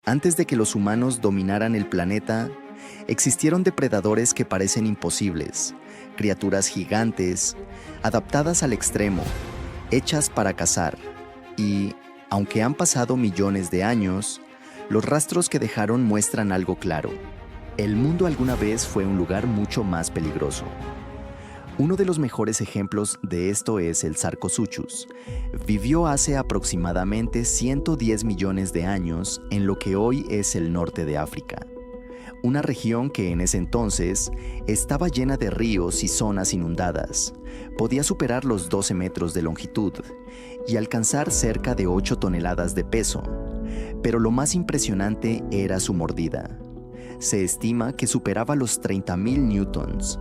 Antes de que los humanos dominaran el planeta, existieron depredadores que parecen imposibles, criaturas gigantes, adaptadas al extremo, hechas para cazar. Y, aunque han pasado millones de años, los rastros que dejaron muestran algo claro. El mundo alguna vez fue un lugar mucho más peligroso. Uno de los mejores ejemplos de esto es el Sarcosuchus. Vivió hace aproximadamente 110 millones de años en lo que hoy es el norte de África. Una región que en ese entonces estaba llena de ríos y zonas inundadas. Podía superar los 12 metros de longitud y alcanzar cerca de 8 toneladas de peso. Pero lo más impresionante era su mordida. Se estima que superaba los 30.000 newtons.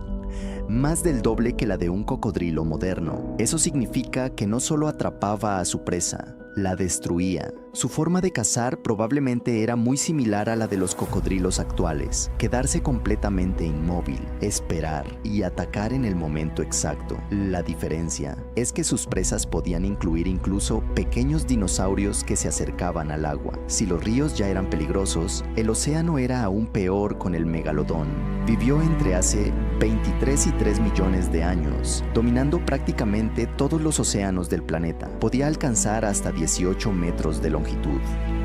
Más del doble que la de un cocodrilo moderno. Eso significa que no solo atrapaba a su presa, la destruía. Su forma de cazar probablemente era muy similar a la de los cocodrilos actuales. Quedarse completamente inmóvil, esperar y atacar en el momento exacto. La diferencia es que sus presas podían incluir incluso pequeños dinosaurios que se acercaban al agua. Si los ríos ya eran peligrosos, el océano era aún peor con el megalodón. Vivió entre hace 23 y 3 millones de años, dominando prácticamente todos los océanos del planeta. Podía alcanzar hasta 18 metros de longitud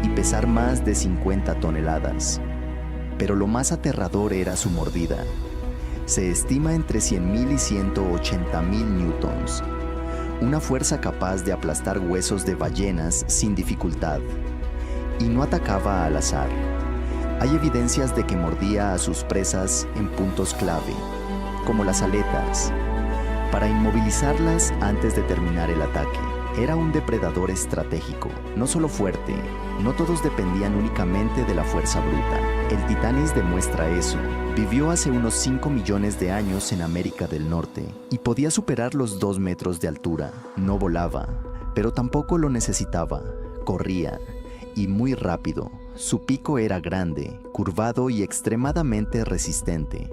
y pesar más de 50 toneladas. Pero lo más aterrador era su mordida. Se estima entre 100.000 y 180.000 newtons, una fuerza capaz de aplastar huesos de ballenas sin dificultad. Y no atacaba al azar. Hay evidencias de que mordía a sus presas en puntos clave, como las aletas, para inmovilizarlas antes de terminar el ataque. Era un depredador estratégico, no solo fuerte. No todos dependían únicamente de la fuerza bruta. El Titanis demuestra eso. Vivió hace unos 5 millones de años en América del Norte y podía superar los 2 metros de altura. No volaba, pero tampoco lo necesitaba. Corría, y muy rápido. Su pico era grande, curvado y extremadamente resistente,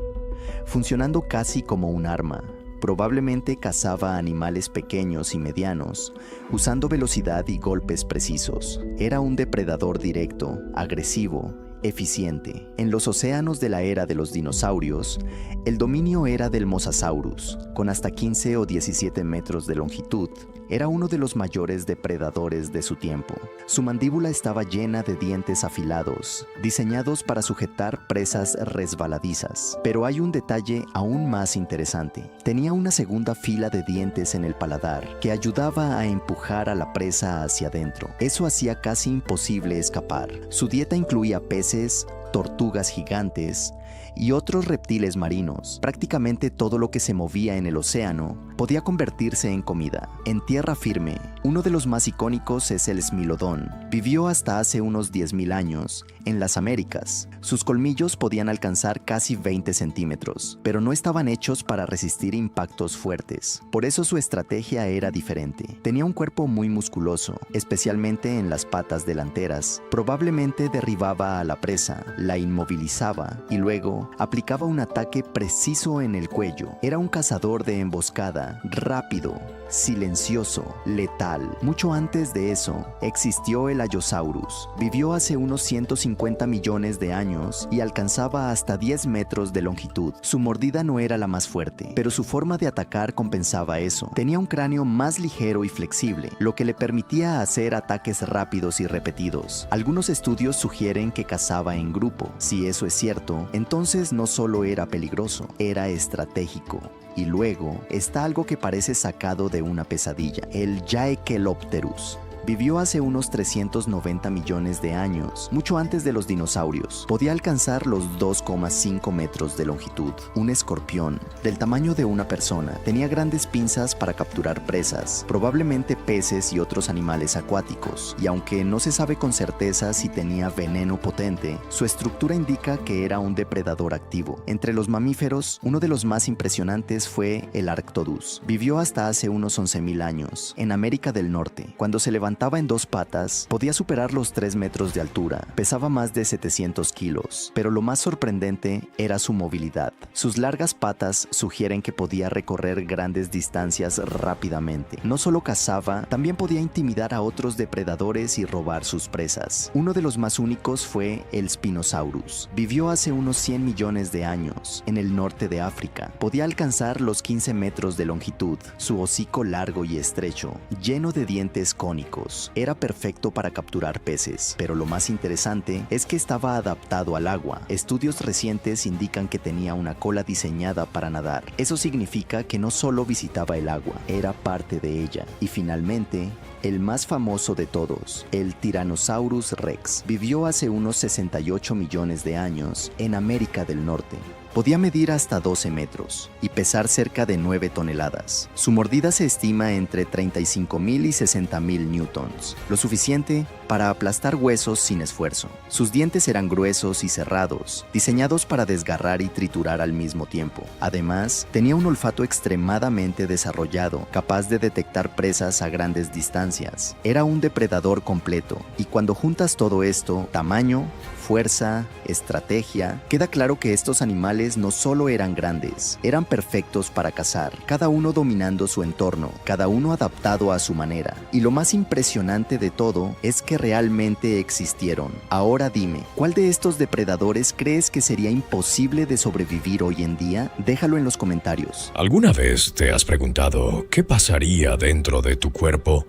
funcionando casi como un arma. Probablemente cazaba animales pequeños y medianos, usando velocidad y golpes precisos. Era un depredador directo, agresivo, eficiente. En los océanos de la era de los dinosaurios, el dominio era del Mosasaurus, con hasta 15 o 17 metros de longitud. Era uno de los mayores depredadores de su tiempo. Su mandíbula estaba llena de dientes afilados, diseñados para sujetar presas resbaladizas. Pero hay un detalle aún más interesante. Tenía una segunda fila de dientes en el paladar que ayudaba a empujar a la presa hacia adentro. Eso hacía casi imposible escapar. Su dieta incluía peces, tortugas gigantes y otros reptiles marinos. Prácticamente todo lo que se movía en el océano podía convertirse en comida. En tierra firme, uno de los más icónicos es el Smilodón. Vivió hasta hace unos 10.000 años en las Américas. Sus colmillos podían alcanzar casi 20 centímetros, pero no estaban hechos para resistir impactos fuertes. Por eso su estrategia era diferente. Tenía un cuerpo muy musculoso, especialmente en las patas delanteras. Probablemente derribaba a la presa, la inmovilizaba y luego aplicaba un ataque preciso en el cuello. Era un cazador de emboscada, rápido, silencioso, letal. Mucho antes de eso, existió el Allosaurus. Vivió hace unos 150 millones de años y alcanzaba hasta 10 metros de longitud. Su mordida no era la más fuerte, pero su forma de atacar compensaba eso. Tenía un cráneo más ligero y flexible, lo que le permitía hacer ataques rápidos y repetidos. Algunos estudios sugieren que cazaba en grupo. Si eso es cierto, entonces no solo era peligroso, era estratégico. Y luego está algo que parece sacado de una pesadilla, el Jaekelopterus. Vivió hace unos 390 millones de años, mucho antes de los dinosaurios. Podía alcanzar los 2,5 metros de longitud. Un escorpión, del tamaño de una persona. Tenía grandes pinzas para capturar presas, probablemente peces y otros animales acuáticos. Y aunque no se sabe con certeza si tenía veneno potente, su estructura indica que era un depredador activo. Entre los mamíferos, uno de los más impresionantes fue el Arctodus. Vivió hasta hace unos 11.000 años, en América del Norte. Cuando se levantó levantaba en 2 patas, podía superar los 3 metros de altura, pesaba más de 700 kilos, pero lo más sorprendente era su movilidad. Sus largas patas sugieren que podía recorrer grandes distancias rápidamente. No solo cazaba, también podía intimidar a otros depredadores y robar sus presas. Uno de los más únicos fue el Spinosaurus. Vivió hace unos 100 millones de años, en el norte de África. Podía alcanzar los 15 metros de longitud, su hocico largo y estrecho, lleno de dientes cónicos. Era perfecto para capturar peces, pero lo más interesante es que estaba adaptado al agua. Estudios recientes indican que tenía una cola diseñada para nadar. Eso significa que no solo visitaba el agua, era parte de ella. Y finalmente, el más famoso de todos, el Tyrannosaurus Rex, vivió hace unos 68 millones de años en América del Norte. Podía medir hasta 12 metros y pesar cerca de 9 toneladas. Su mordida se estima entre 35.000 y 60.000 newtons, lo suficiente para aplastar huesos sin esfuerzo. Sus dientes eran gruesos y cerrados, diseñados para desgarrar y triturar al mismo tiempo. Además, tenía un olfato extremadamente desarrollado, capaz de detectar presas a grandes distancias. Era un depredador completo, y cuando juntas todo esto, tamaño, fuerza, estrategia, queda claro que estos animales no solo eran grandes, eran perfectos para cazar, cada uno dominando su entorno, cada uno adaptado a su manera. Y lo más impresionante de todo es que realmente existieron. Ahora dime, ¿cuál de estos depredadores crees que sería imposible de sobrevivir hoy en día? Déjalo en los comentarios. ¿Alguna vez te has preguntado qué pasaría dentro de tu cuerpo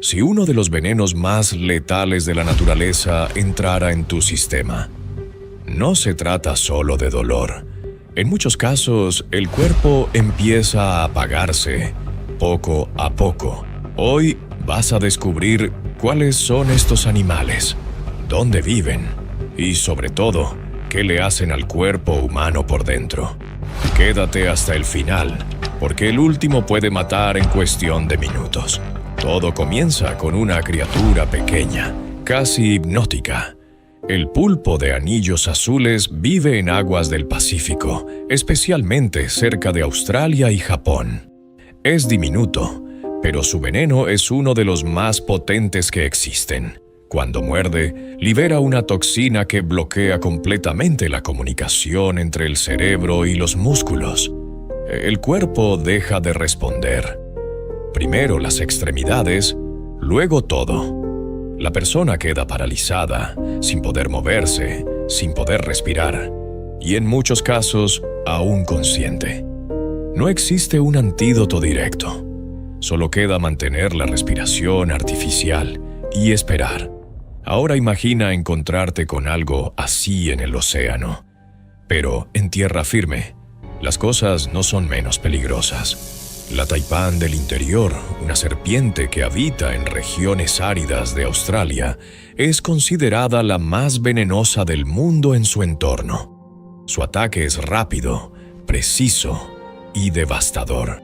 si uno de los venenos más letales de la naturaleza entrara en tu sistema? No se trata solo de dolor. En muchos casos, el cuerpo empieza a apagarse, poco a poco. Hoy vas a descubrir cuáles son estos animales, dónde viven y, sobre todo, qué le hacen al cuerpo humano por dentro. Quédate hasta el final, porque el último puede matar en cuestión de minutos. Todo comienza con una criatura pequeña, casi hipnótica. El pulpo de anillos azules vive en aguas del Pacífico, especialmente cerca de Australia y Japón. Es diminuto, pero su veneno es uno de los más potentes que existen. Cuando muerde, libera una toxina que bloquea completamente la comunicación entre el cerebro y los músculos. El cuerpo deja de responder. Primero las extremidades, luego todo. La persona queda paralizada, sin poder moverse, sin poder respirar, y en muchos casos, aún consciente. No existe un antídoto directo. Solo queda mantener la respiración artificial y esperar. Ahora imagina encontrarte con algo así en el océano. Pero en tierra firme, las cosas no son menos peligrosas. La taipán del interior, una serpiente que habita en regiones áridas de Australia, es considerada la más venenosa del mundo en su entorno. Su ataque es rápido, preciso y devastador.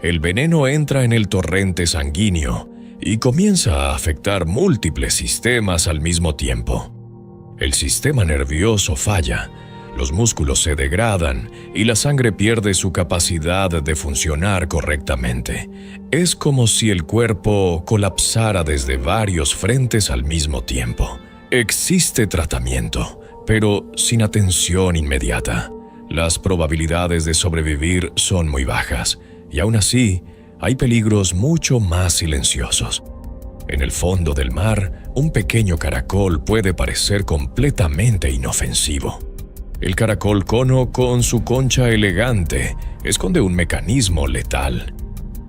El veneno entra en el torrente sanguíneo y comienza a afectar múltiples sistemas al mismo tiempo. El sistema nervioso falla, los músculos se degradan y la sangre pierde su capacidad de funcionar correctamente. Es como si el cuerpo colapsara desde varios frentes al mismo tiempo. Existe tratamiento, pero sin atención inmediata. Las probabilidades de sobrevivir son muy bajas, y aún así, hay peligros mucho más silenciosos. En el fondo del mar, un pequeño caracol puede parecer completamente inofensivo. El caracol cono, con su concha elegante, esconde un mecanismo letal.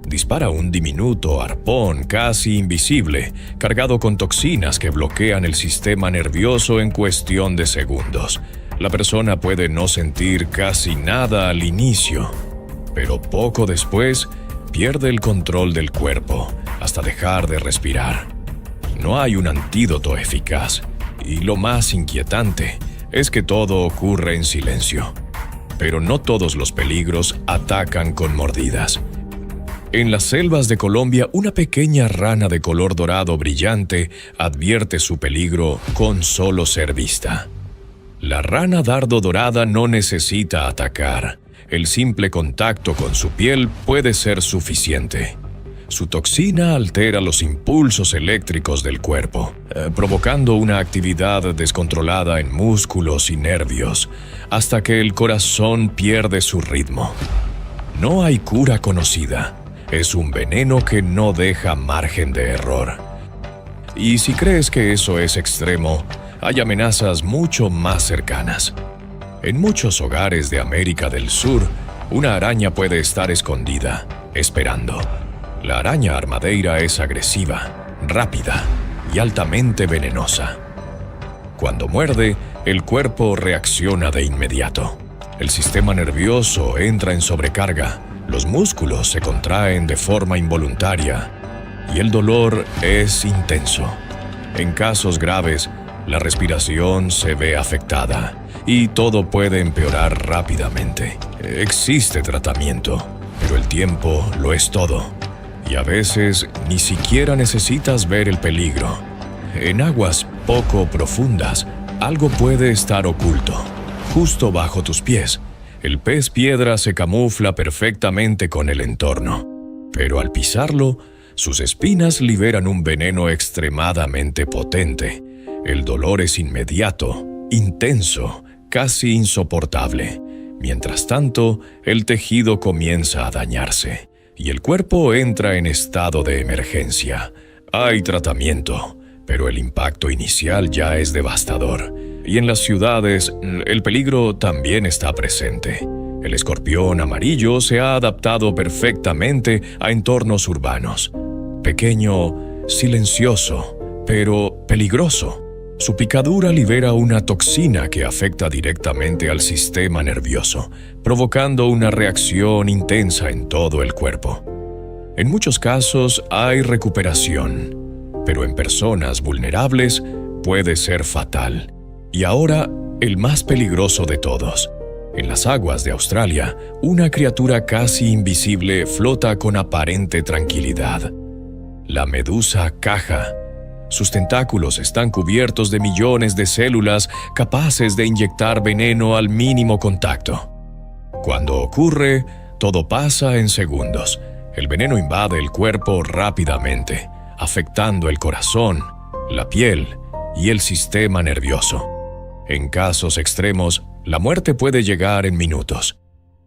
Dispara un diminuto arpón casi invisible, cargado con toxinas que bloquean el sistema nervioso en cuestión de segundos. La persona puede no sentir casi nada al inicio, pero poco después pierde el control del cuerpo hasta dejar de respirar. No hay un antídoto eficaz, y lo más inquietante es que todo ocurre en silencio. Pero no todos los peligros atacan con mordidas. En las selvas de Colombia, una pequeña rana de color dorado brillante advierte su peligro con solo ser vista. La rana dardo dorada no necesita atacar. El simple contacto con su piel puede ser suficiente. Su toxina altera los impulsos eléctricos del cuerpo, provocando una actividad descontrolada en músculos y nervios, hasta que el corazón pierde su ritmo. No hay cura conocida. Es un veneno que no deja margen de error. Y si crees que eso es extremo, hay amenazas mucho más cercanas. En muchos hogares de América del Sur, una araña puede estar escondida, esperando. La araña armadeira es agresiva, rápida y altamente venenosa. Cuando muerde, el cuerpo reacciona de inmediato. El sistema nervioso entra en sobrecarga, los músculos se contraen de forma involuntaria y el dolor es intenso. En casos graves, la respiración se ve afectada y todo puede empeorar rápidamente. Existe tratamiento, pero el tiempo lo es todo. Y a veces ni siquiera necesitas ver el peligro. En aguas poco profundas, algo puede estar oculto, justo bajo tus pies. El pez piedra se camufla perfectamente con el entorno, pero al pisarlo, sus espinas liberan un veneno extremadamente potente. El dolor es inmediato, intenso, casi insoportable. Mientras tanto, el tejido comienza a dañarse y el cuerpo entra en estado de emergencia. Hay tratamiento, pero el impacto inicial ya es devastador. Y en las ciudades, el peligro también está presente. El escorpión amarillo se ha adaptado perfectamente a entornos urbanos. Pequeño, silencioso, pero peligroso. Su picadura libera una toxina que afecta directamente al sistema nervioso, provocando una reacción intensa en todo el cuerpo. En muchos casos hay recuperación, pero en personas vulnerables puede ser fatal. Y ahora, el más peligroso de todos. En las aguas de Australia, una criatura casi invisible flota con aparente tranquilidad. La medusa caja. Sus tentáculos están cubiertos de millones de células capaces de inyectar veneno al mínimo contacto. Cuando ocurre, todo pasa en segundos. El veneno invade el cuerpo rápidamente, afectando el corazón, la piel y el sistema nervioso. En casos extremos, la muerte puede llegar en minutos.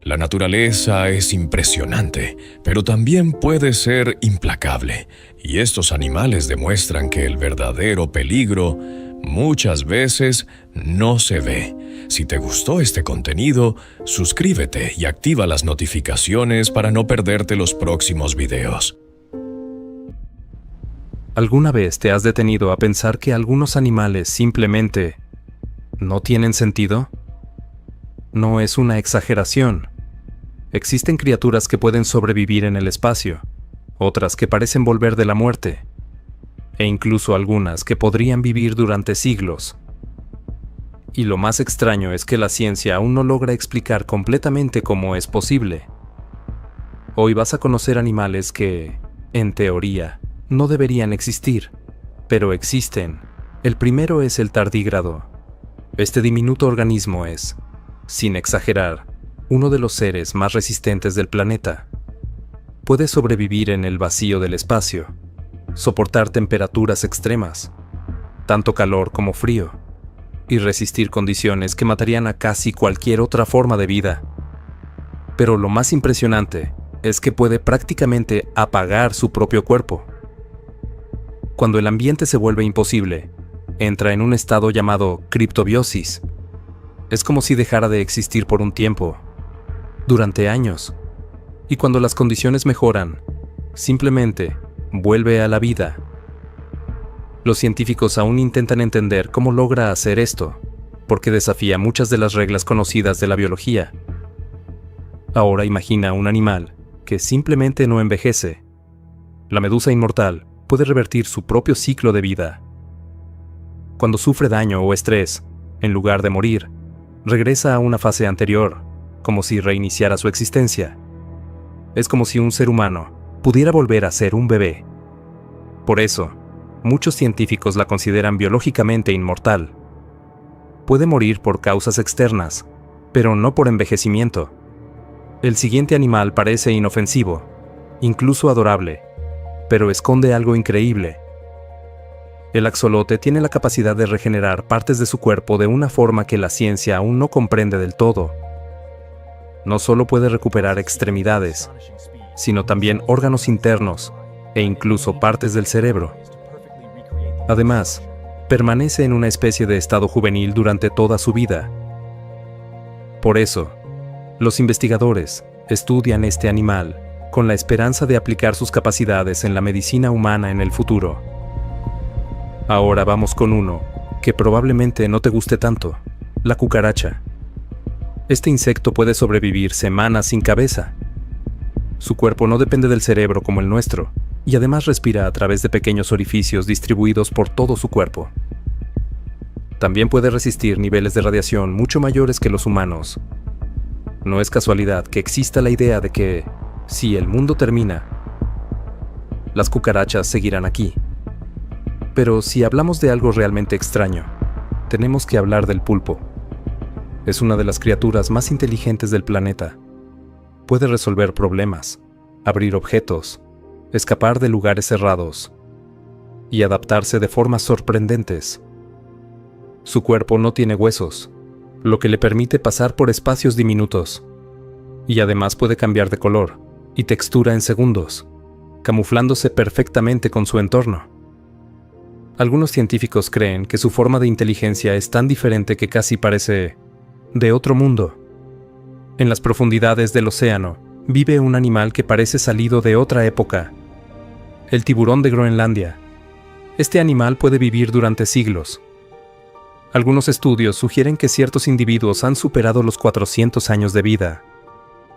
La naturaleza es impresionante, pero también puede ser implacable, y estos animales demuestran que el verdadero peligro muchas veces no se ve. Si te gustó este contenido, suscríbete y activa las notificaciones para no perderte los próximos videos. ¿Alguna vez te has detenido a pensar que algunos animales simplemente no tienen sentido? No es una exageración. Existen criaturas que pueden sobrevivir en el espacio, otras que parecen volver de la muerte, e incluso algunas que podrían vivir durante siglos. Y lo más extraño es que la ciencia aún no logra explicar completamente cómo es posible. Hoy vas a conocer animales que, en teoría, no deberían existir, pero existen. El primero es el tardígrado. Este diminuto organismo es, sin exagerar, uno de los seres más resistentes del planeta. Puede sobrevivir en el vacío del espacio, soportar temperaturas extremas, tanto calor como frío, y resistir condiciones que matarían a casi cualquier otra forma de vida. Pero lo más impresionante es que puede prácticamente apagar su propio cuerpo. Cuando el ambiente se vuelve imposible, entra en un estado llamado criptobiosis. Es como si dejara de existir por un tiempo, durante años, y cuando las condiciones mejoran, simplemente vuelve a la vida. Los científicos aún intentan entender cómo logra hacer esto, porque desafía muchas de las reglas conocidas de la biología. Ahora imagina un animal que simplemente no envejece. La medusa inmortal puede revertir su propio ciclo de vida. Cuando sufre daño o estrés, en lugar de morir, regresa a una fase anterior, como si reiniciara su existencia. Es como si un ser humano pudiera volver a ser un bebé. Por eso, muchos científicos la consideran biológicamente inmortal. Puede morir por causas externas, pero no por envejecimiento. El siguiente animal parece inofensivo, incluso adorable, pero esconde algo increíble. El axolote tiene la capacidad de regenerar partes de su cuerpo de una forma que la ciencia aún no comprende del todo. No solo puede recuperar extremidades, sino también órganos internos e incluso partes del cerebro. Además, permanece en una especie de estado juvenil durante toda su vida. Por eso, los investigadores estudian este animal con la esperanza de aplicar sus capacidades en la medicina humana en el futuro. Ahora vamos con uno que probablemente no te guste tanto: la cucaracha. Este insecto puede sobrevivir semanas sin cabeza. Su cuerpo no depende del cerebro como el nuestro, y además respira a través de pequeños orificios distribuidos por todo su cuerpo. También puede resistir niveles de radiación mucho mayores que los humanos. No es casualidad que exista la idea de que, si el mundo termina, las cucarachas seguirán aquí. Pero si hablamos de algo realmente extraño, tenemos que hablar del pulpo. Es una de las criaturas más inteligentes del planeta. Puede resolver problemas, abrir objetos, escapar de lugares cerrados y adaptarse de formas sorprendentes. Su cuerpo no tiene huesos, lo que le permite pasar por espacios diminutos, y además puede cambiar de color y textura en segundos, camuflándose perfectamente con su entorno. Algunos científicos creen que su forma de inteligencia es tan diferente que casi parece de otro mundo. En las profundidades del océano vive un animal que parece salido de otra época: el tiburón de Groenlandia. Este animal puede vivir durante siglos. Algunos estudios sugieren que ciertos individuos han superado los 400 años de vida.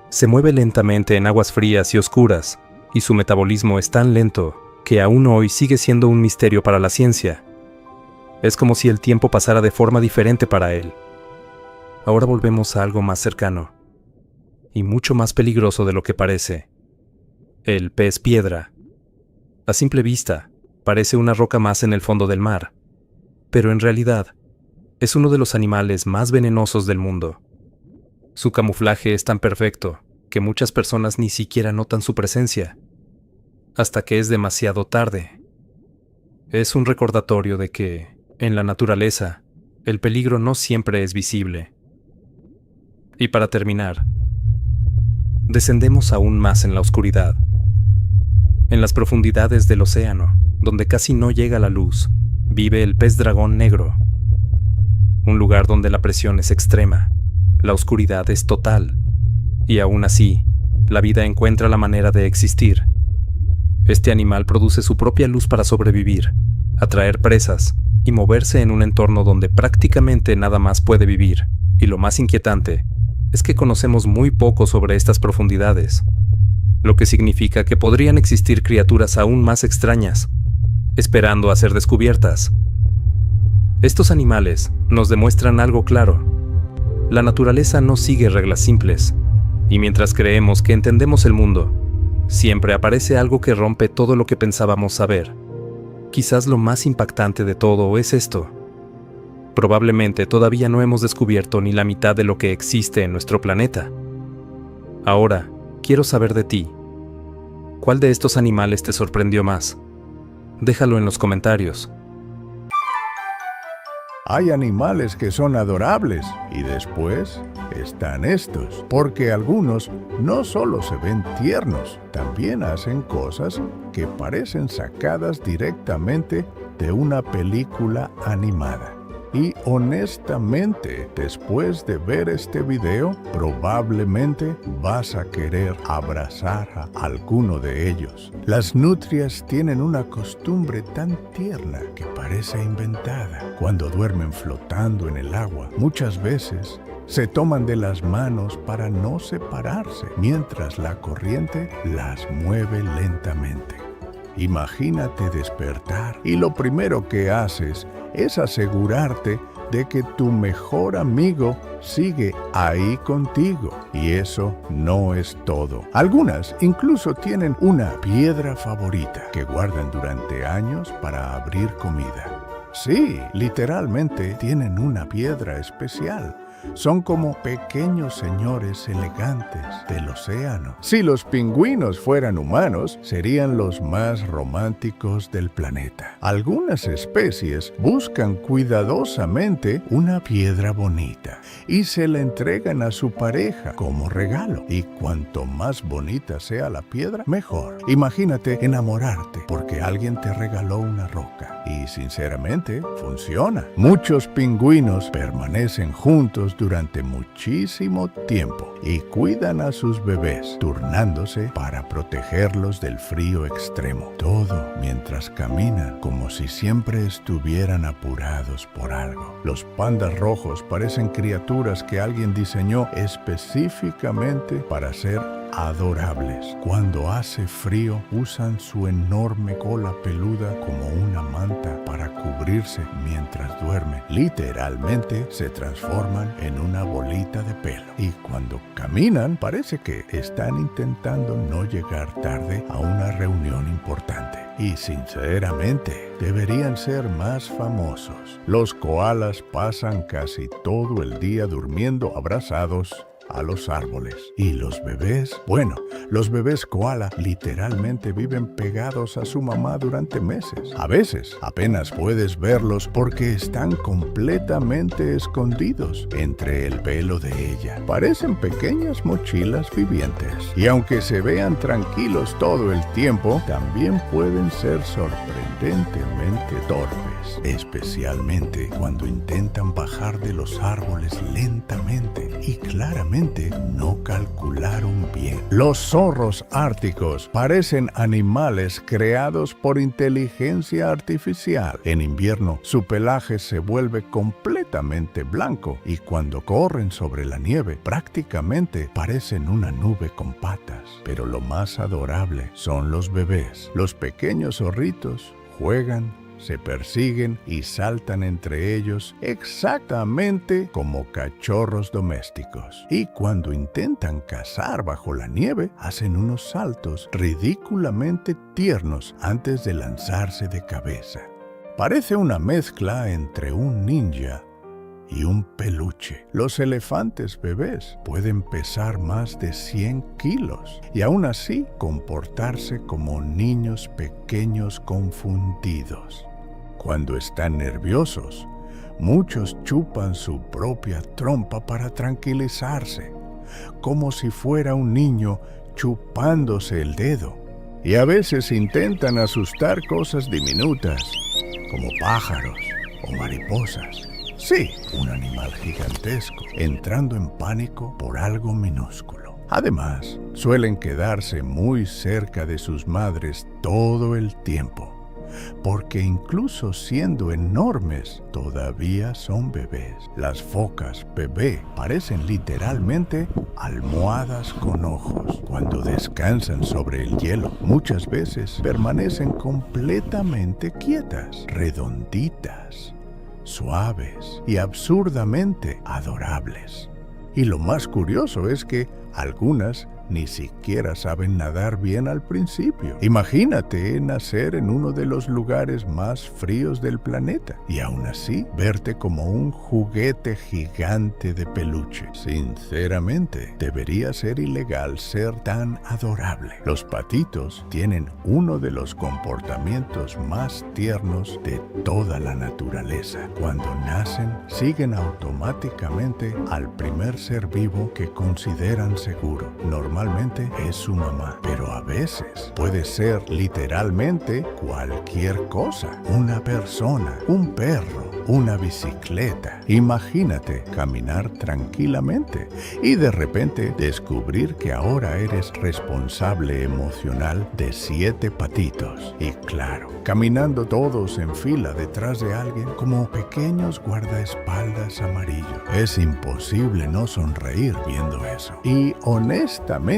Se mueve lentamente en aguas frías y oscuras, y su metabolismo es tan lento que aún hoy sigue siendo un misterio para la ciencia. Es como si el tiempo pasara de forma diferente para él. Ahora volvemos a algo más cercano, y mucho más peligroso de lo que parece: el pez piedra. A simple vista, parece una roca más en el fondo del mar, pero en realidad es uno de los animales más venenosos del mundo. Su camuflaje es tan perfecto que muchas personas ni siquiera notan su presencia, hasta que es demasiado tarde. Es un recordatorio de que, en la naturaleza, el peligro no siempre es visible. Y para terminar, descendemos aún más en la oscuridad. En las profundidades del océano, donde casi no llega la luz, vive el pez dragón negro. Un lugar donde la presión es extrema, la oscuridad es total, y aún así, la vida encuentra la manera de existir. Este animal produce su propia luz para sobrevivir, atraer presas y moverse en un entorno donde prácticamente nada más puede vivir. Y lo más inquietante es que conocemos muy poco sobre estas profundidades, lo que significa que podrían existir criaturas aún más extrañas, esperando a ser descubiertas. Estos animales nos demuestran algo claro: la naturaleza no sigue reglas simples, y mientras creemos que entendemos el mundo, siempre aparece algo que rompe todo lo que pensábamos saber. Quizás lo más impactante de todo es esto: probablemente todavía no hemos descubierto ni la mitad de lo que existe en nuestro planeta. Ahora, quiero saber de ti. ¿Cuál de estos animales te sorprendió más? Déjalo en los comentarios. Hay animales que son adorables y después están estos, porque algunos no solo se ven tiernos, también hacen cosas que parecen sacadas directamente de una película animada. Y honestamente, después de ver este video, probablemente vas a querer abrazar a alguno de ellos. Las nutrias tienen una costumbre tan tierna que parece inventada. Cuando duermen flotando en el agua, muchas veces se toman de las manos para no separarse, mientras la corriente las mueve lentamente. Imagínate despertar y lo primero que haces es asegurarte de que tu mejor amigo sigue ahí contigo. Y eso no es todo. Algunas incluso tienen una piedra favorita que guardan durante años para abrir comida. Sí, literalmente tienen una piedra especial, Son como pequeños señores elegantes del océano. Si los pingüinos fueran humanos, serían los más románticos del planeta. Algunas especies buscan cuidadosamente una piedra bonita y se la entregan a su pareja como regalo. Y cuanto más bonita sea la piedra, mejor. Imagínate enamorarte porque alguien te regaló una roca. Y sinceramente, funciona. Muchos pingüinos permanecen juntos durante muchísimo tiempo y cuidan a sus bebés, turnándose para protegerlos del frío extremo. Todo mientras caminan como si siempre estuvieran apurados por algo. Los pandas rojos parecen criaturas que alguien diseñó específicamente para ser adorables. Cuando hace frío, usan su enorme cola peluda como una manta para cubrirse mientras duermen. Literalmente se transforman en una bolita de pelo. Y cuando caminan, parece que están intentando no llegar tarde a una reunión importante. Y sinceramente, deberían ser más famosos. Los koalas pasan casi todo el día durmiendo abrazados a los árboles. Y los bebés, los bebés koala literalmente viven pegados a su mamá durante meses. A veces apenas puedes verlos porque están completamente escondidos entre el pelo de ella. Parecen pequeñas mochilas vivientes. Y aunque se vean tranquilos todo el tiempo, también pueden ser sorprendentemente torpes, especialmente cuando intentan bajar de los árboles lentamente y claramente no calcularon bien. Los zorros árticos parecen animales creados por inteligencia artificial. En invierno, su pelaje se vuelve completamente blanco y cuando corren sobre la nieve, prácticamente parecen una nube con patas. Pero lo más adorable son los bebés. Los pequeños zorritos juegan, se persiguen y saltan entre ellos exactamente como cachorros domésticos. Y cuando intentan cazar bajo la nieve, hacen unos saltos ridículamente tiernos antes de lanzarse de cabeza. Parece una mezcla entre un ninja y un peluche. Los elefantes bebés pueden pesar más de 100 kilos y aún así comportarse como niños pequeños confundidos. Cuando están nerviosos, muchos chupan su propia trompa para tranquilizarse, como si fuera un niño chupándose el dedo. Y a veces intentan asustar cosas diminutas, como pájaros o mariposas. Sí, un animal gigantesco, entrando en pánico por algo minúsculo. Además, suelen quedarse muy cerca de sus madres todo el tiempo, porque incluso siendo enormes, todavía son bebés. Las focas bebé parecen literalmente almohadas con ojos. Cuando descansan sobre el hielo, muchas veces permanecen completamente quietas, redonditas, suaves y absurdamente adorables. Y lo más curioso es que algunas ni siquiera saben nadar bien al principio. Imagínate nacer en uno de los lugares más fríos del planeta y aún así verte como un juguete gigante de peluche. Sinceramente, debería ser ilegal ser tan adorable. Los patitos tienen uno de los comportamientos más tiernos de toda la naturaleza. Cuando nacen, siguen automáticamente al primer ser vivo que consideran seguro. Normalmente es su mamá, pero a veces puede ser literalmente cualquier cosa. Una persona, un perro, una bicicleta. Imagínate caminar tranquilamente y de repente descubrir que ahora eres responsable emocional de 7 patitos. Y claro, caminando todos en fila detrás de alguien como pequeños guardaespaldas amarillos. Es imposible no sonreír viendo eso. Y honestamente,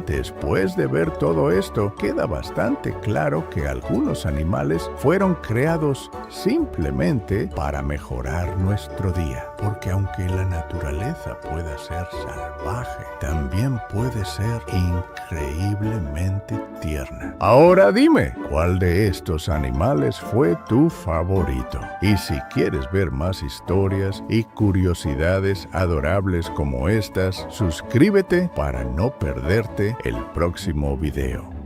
después de ver todo esto, queda bastante claro que algunos animales fueron creados simplemente para mejorar nuestro día. día, porque aunque la naturaleza pueda ser salvaje, también puede ser increíblemente tierna. Ahora dime, ¿cuál de estos animales fue tu favorito? Y si quieres ver más historias y curiosidades adorables como estas, suscríbete para no perderte el próximo video.